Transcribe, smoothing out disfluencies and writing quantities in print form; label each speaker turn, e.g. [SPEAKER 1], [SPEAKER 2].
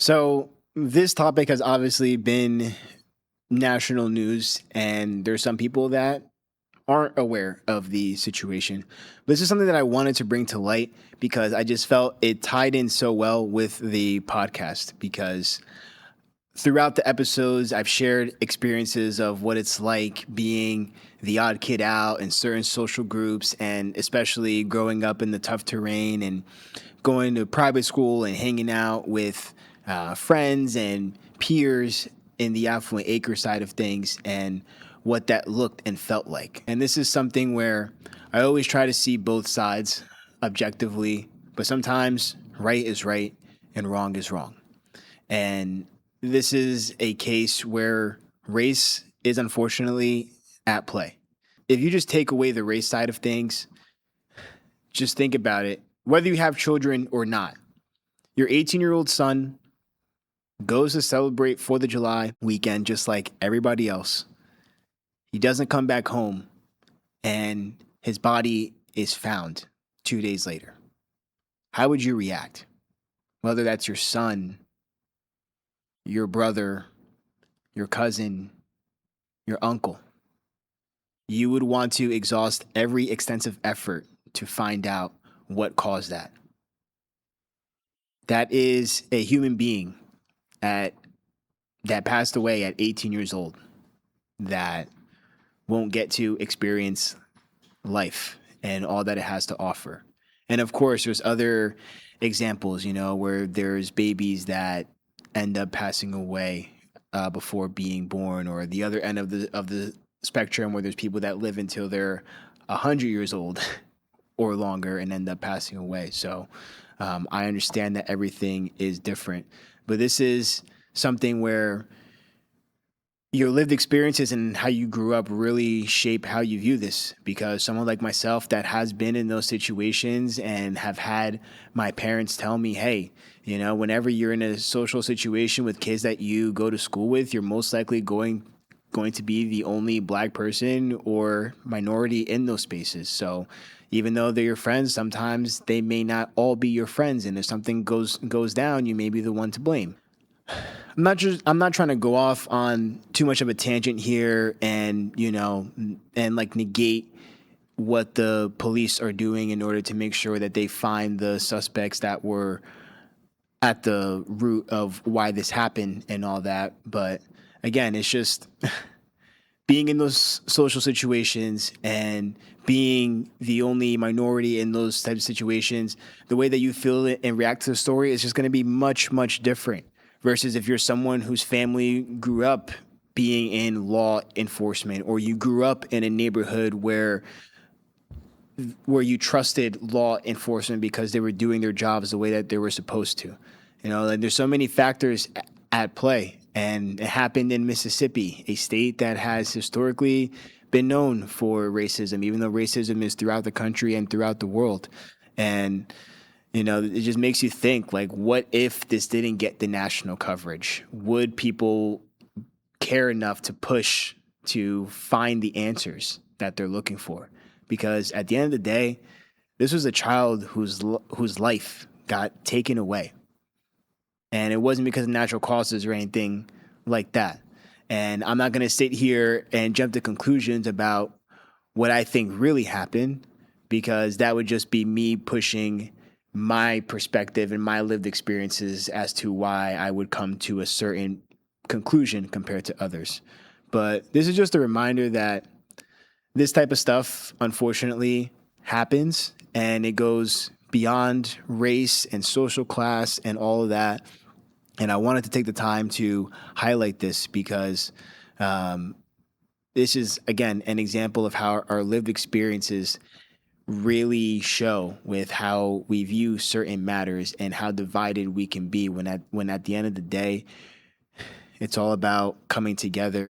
[SPEAKER 1] So, this topic has obviously been national news, and there's some people that aren't aware of the situation. This is something that I wanted to bring to light because I just felt it tied in so well with the podcast. Because throughout the episodes, I've shared experiences of what it's like being the odd kid out in certain social groups, and especially growing up in the tough terrain and going to private school and hanging out with friends and peers in the affluent acre side of things, and what that looked and felt like. And this is something where I always try to see both sides objectively, but sometimes right is right and wrong is wrong. And this is a case where race is unfortunately at play. If you just take away the race side of things, just think about it. Whether you have children or not, your 18-year-old son goes to celebrate 4th of July weekend just like everybody else. He doesn't come back home, and his body is found 2 days later. How would you react? Whether that's your son, your brother, your cousin, your uncle. You would want to exhaust every extensive effort to find out what caused that. That is a human being at that passed away at 18 years old that won't get to experience life and all that it has to offer. And of course, there's other examples, where there's babies that end up passing away before being born, or the other end of the spectrum where there's people that live until they're 100 years old or longer and end up passing away. So I understand that everything is different, but this is something where your lived experiences and how you grew up really shape how you view this. Because someone like myself that has been in those situations and have had my parents tell me, hey, whenever you're in a social situation with kids that you go to school with, you're most likely going to be the only black person or minority in those spaces. So even though they're your friends, sometimes they may not all be your friends, and if something goes down, you may be the one to blame. I'm not trying to go off on too much of a tangent here, and like negate what the police are doing in order to make sure that they find the suspects that were at the root of why this happened and all that. But again, it's just being in those social situations and being the only minority in those types of situations, the way that you feel it and react to the story is just going to be much, much different versus if you're someone whose family grew up being in law enforcement, or you grew up in a neighborhood where you trusted law enforcement because they were doing their jobs the way that they were supposed to. Like there's so many factors at play. And it happened in Mississippi, a state that has historically been known for racism, even though racism is throughout the country and throughout the world. And, it just makes you think, like, what if this didn't get the national coverage? Would people care enough to push to find the answers that they're looking for? Because at the end of the day, this was a child whose life got taken away. And it wasn't because of natural causes or anything like that. And I'm not going to sit here and jump to conclusions about what I think really happened, because that would just be me pushing my perspective and my lived experiences as to why I would come to a certain conclusion compared to others. But this is just a reminder that this type of stuff, unfortunately, happens, and it goes beyond race and social class and all of that. And I wanted to take the time to highlight this because this is, again, an example of how our lived experiences really show with how we view certain matters and how divided we can be when at the end of the day, it's all about coming together.